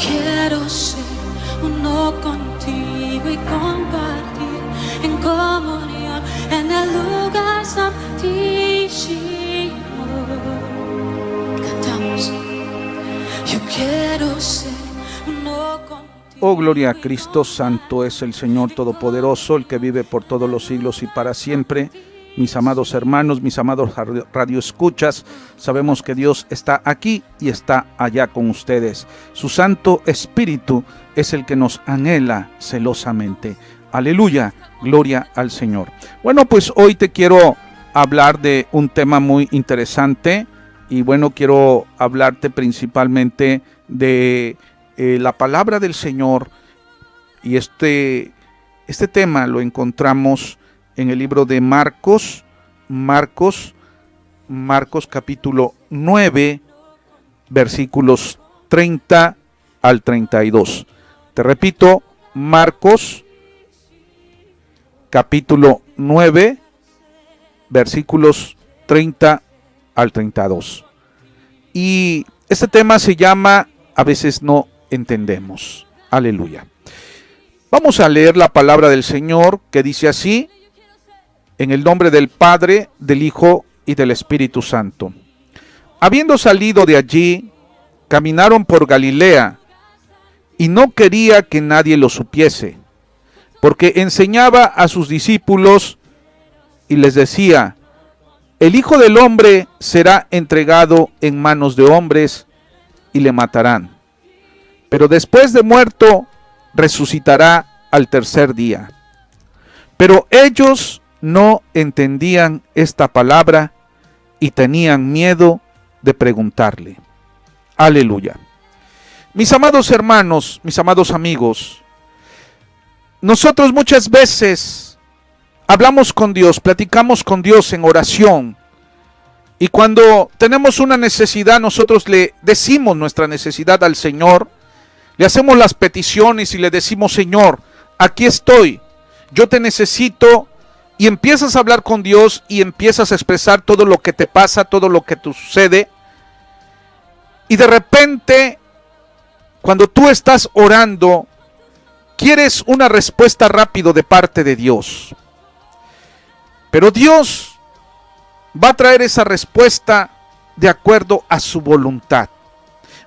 quiero ser uno contigo y compartir en comunión en el lugar santísimo. Cantamos. Yo quiero ser uno contigo. Oh, gloria a Cristo, santo es el Señor Todopoderoso, el que vive por todos los siglos y para siempre. Mis amados hermanos, mis amados radioescuchas, sabemos que Dios está aquí y está allá con ustedes. Su Santo Espíritu es el que nos anhela celosamente. Aleluya, gloria al Señor. Bueno, pues hoy te quiero hablar de un tema muy interesante y bueno, quiero hablarte principalmente de la palabra del Señor, y este tema lo encontramos en el libro de Marcos capítulo 9, versículos 30 al 32. Te repito, Marcos capítulo 9, versículos 30 al 32. Y este tema se llama A veces no entendemos. Aleluya. Vamos a leer la palabra del Señor, que dice así: en el nombre del Padre, del Hijo y del Espíritu Santo. Habiendo salido de allí, caminaron por Galilea, y no quería que nadie lo supiese, porque enseñaba a sus discípulos y les decía: el Hijo del Hombre será entregado en manos de hombres y le matarán, pero después de muerto resucitará al tercer día. Pero ellos no entendían esta palabra y tenían miedo de preguntarle. Aleluya. Mis amados hermanos, mis amados amigos, nosotros muchas veces hablamos con Dios, platicamos con Dios en oración, y cuando tenemos una necesidad, nosotros le decimos nuestra necesidad al Señor, le hacemos las peticiones y le decimos: Señor, aquí estoy, yo te necesito. Y empiezas a hablar con Dios y empiezas a expresar todo lo que te pasa, todo lo que te sucede. Y de repente, cuando tú estás orando, quieres una respuesta rápida de parte de Dios. Pero Dios va a traer esa respuesta de acuerdo a su voluntad,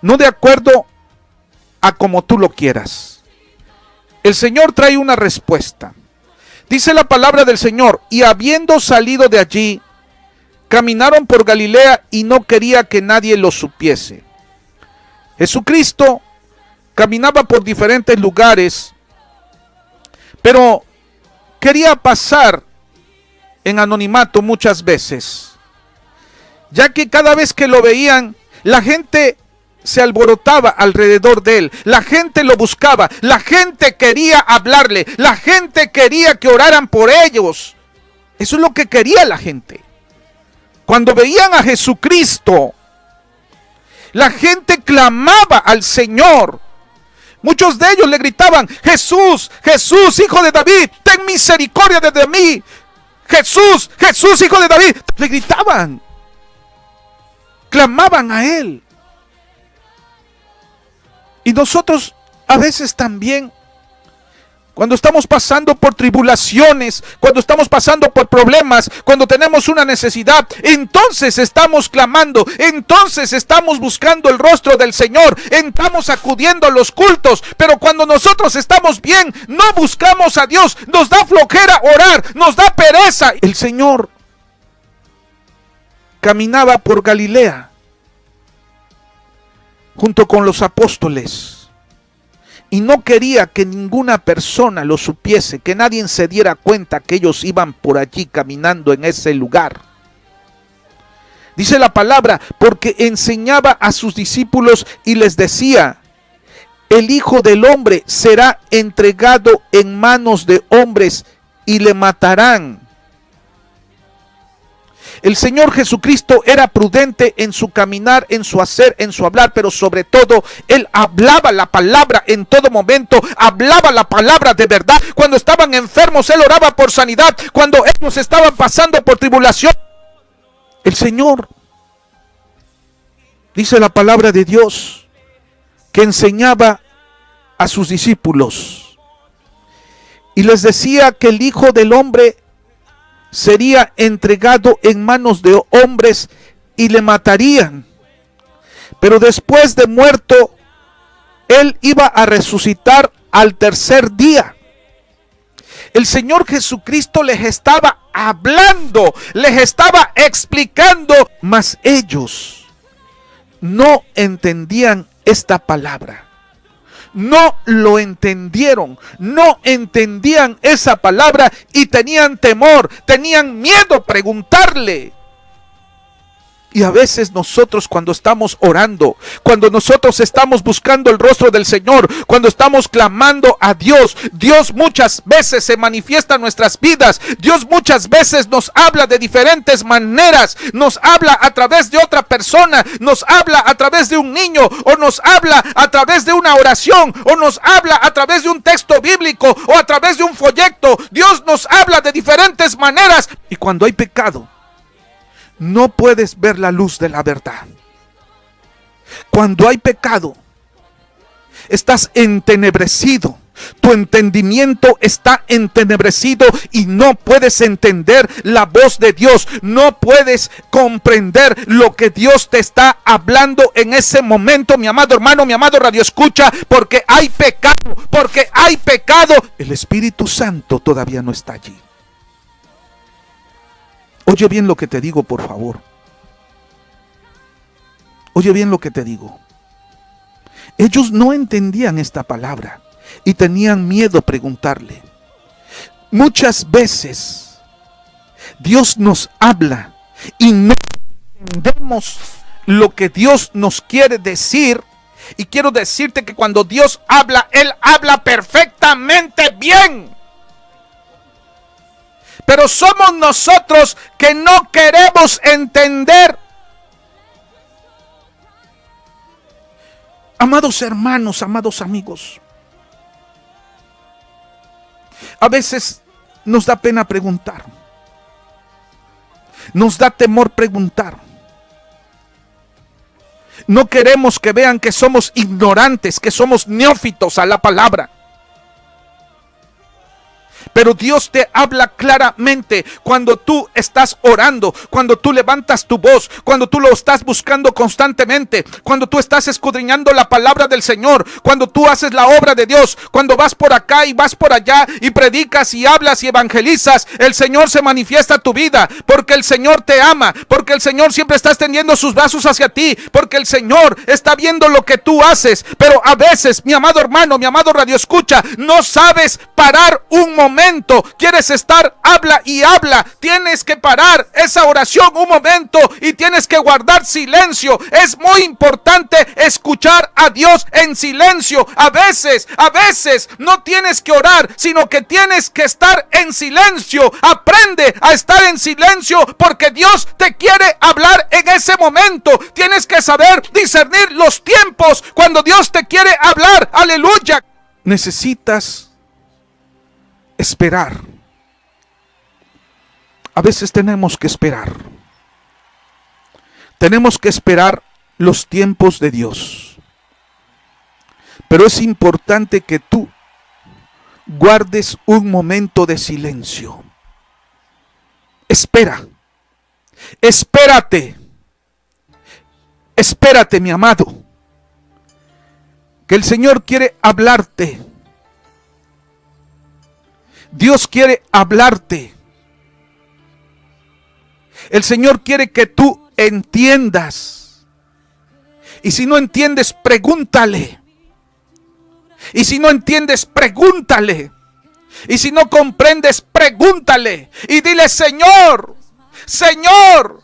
no de acuerdo a como tú lo quieras. El Señor trae una respuesta. Dice la palabra del Señor: y habiendo salido de allí, caminaron por Galilea y no quería que nadie lo supiese. Jesucristo caminaba por diferentes lugares, pero quería pasar en anonimato muchas veces, ya que cada vez que lo veían, la gente se alborotaba alrededor de él, la gente lo buscaba, la gente quería hablarle, la gente quería que oraran por ellos. Eso es lo que quería la gente. Cuando veían a Jesucristo, la gente clamaba al Señor. Muchos de ellos le gritaban: Jesús, Jesús, Hijo de David, ten misericordia de mí. Jesús, Jesús, Hijo de David. Le gritaban, clamaban a él. Y nosotros a veces también, cuando estamos pasando por tribulaciones, cuando estamos pasando por problemas, cuando tenemos una necesidad, entonces estamos clamando, entonces estamos buscando el rostro del Señor, estamos acudiendo a los cultos. Pero cuando nosotros estamos bien, no buscamos a Dios, nos da flojera orar, nos da pereza. El Señor caminaba por Galilea junto con los apóstoles, y no quería que ninguna persona lo supiese, que nadie se diera cuenta que ellos iban por allí caminando en ese lugar. Dice la palabra: porque enseñaba a sus discípulos y les decía: el Hijo del Hombre será entregado en manos de hombres y le matarán. El Señor Jesucristo era prudente en su caminar, en su hacer, en su hablar, pero sobre todo Él hablaba la palabra en todo momento, hablaba la palabra de verdad. Cuando estaban enfermos, Él oraba por sanidad. Cuando ellos estaban pasando por tribulación, el Señor, dice la palabra de Dios, que enseñaba a sus discípulos y les decía que el Hijo del Hombre sería entregado en manos de hombres y le matarían, pero después de muerto Él iba a resucitar al tercer día. El Señor Jesucristo les estaba hablando, les estaba explicando, mas ellos no entendían esta palabra. No lo entendieron, no entendían esa palabra y tenían temor, tenían miedo a preguntarle. Y a veces nosotros cuando estamos orando, cuando nosotros estamos buscando el rostro del Señor, cuando estamos clamando a Dios, Dios muchas veces se manifiesta en nuestras vidas. Dios muchas veces nos habla de diferentes maneras. Nos habla a través de otra persona, nos habla a través de un niño, o nos habla a través de una oración, o nos habla a través de un texto bíblico, o a través de un folleto. Dios nos habla de diferentes maneras. Y cuando hay pecado, no puedes ver la luz de la verdad. Cuando hay pecado, estás entenebrecido. Tu entendimiento está entenebrecido y no puedes entender la voz de Dios. No puedes comprender lo que Dios te está hablando en ese momento, mi amado hermano, mi amado radioescucha, porque hay pecado, porque hay pecado. El Espíritu Santo todavía no está allí. Oye bien lo que te digo, por favor. Oye bien lo que te digo. Ellos no entendían esta palabra y tenían miedo a preguntarle. Muchas veces Dios nos habla y no entendemos lo que Dios nos quiere decir. Y quiero decirte que cuando Dios habla, Él habla perfectamente bien. Pero somos nosotros que no queremos entender. Amados hermanos, amados amigos, a veces nos da pena preguntar. Nos da temor preguntar. No queremos que vean que somos ignorantes, que somos neófitos a la palabra. Pero Dios te habla claramente cuando tú estás orando, cuando tú levantas tu voz, cuando tú lo estás buscando constantemente, cuando tú estás escudriñando la palabra del Señor, cuando tú haces la obra de Dios, cuando vas por acá y vas por allá y predicas y hablas y evangelizas. El Señor se manifiesta a tu vida porque el Señor te ama, porque el Señor siempre está extendiendo sus brazos hacia ti, porque el Señor está viendo lo que tú haces. Pero a veces, mi amado hermano, mi amado radioescucha, no sabes parar un momento. Quieres estar, habla y habla. Tienes que parar esa oración un momento y tienes que guardar silencio. Es muy importante escuchar a Dios en silencio. A veces no tienes que orar, sino que tienes que estar en silencio. Aprende a estar en silencio porque Dios te quiere hablar en ese momento. Tienes que saber discernir los tiempos cuando Dios te quiere hablar. Aleluya. Necesitas esperar. A veces tenemos que esperar. Tenemos que esperar los tiempos de Dios. Pero es importante que tú guardes un momento de silencio. Espera. Espérate. Espérate, mi amado. Que el Señor quiere hablarte. Dios quiere hablarte. El Señor quiere que tú entiendas. Y si no entiendes, pregúntale. Y si no entiendes, pregúntale. Y si no comprendes, pregúntale. Y dile: Señor, Señor,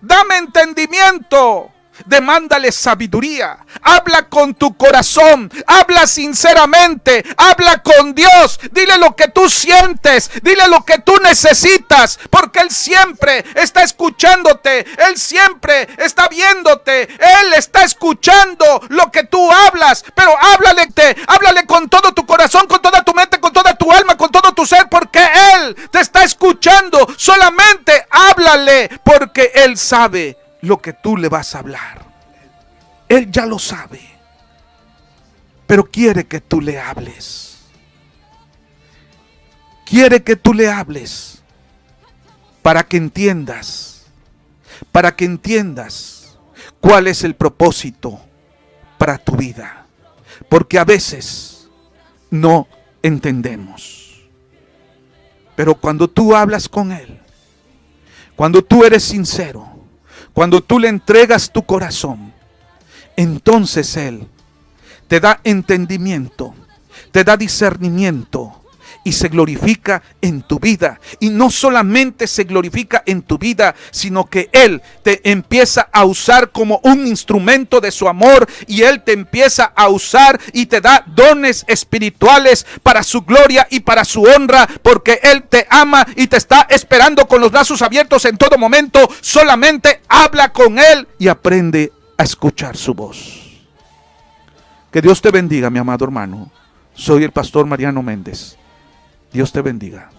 dame entendimiento. Demándale sabiduría. Habla con tu corazón. Habla sinceramente. Habla con Dios. Dile lo que tú sientes. Dile lo que tú necesitas. Porque Él siempre está escuchándote. Él siempre está viéndote. Él está escuchando lo que tú hablas. Pero háblale con todo tu corazón, con toda tu mente, con toda tu alma, con todo tu ser. Porque Él te está escuchando. Solamente háblale. Porque Él sabe lo que tú le vas a hablar. Él ya lo sabe. pero quiere que tú le hables. Quiere que tú le hables para que entiendas cuál es el propósito para tu vida. Porque a veces no entendemos. Pero cuando tú hablas con Él, cuando tú eres sincero, cuando tú le entregas tu corazón, entonces Él te da entendimiento, te da discernimiento y se glorifica en tu vida. Y no solamente se glorifica en tu vida, sino que Él te empieza a usar como un instrumento de su amor, y Él te empieza a usar y te da dones espirituales para su gloria y para su honra, porque Él te ama y te está esperando con los brazos abiertos en todo momento. Solamente habla con Él y aprende a escuchar su voz. Que Dios te bendiga, mi amado hermano. Soy el pastor Mariano Méndez. Dios te bendiga.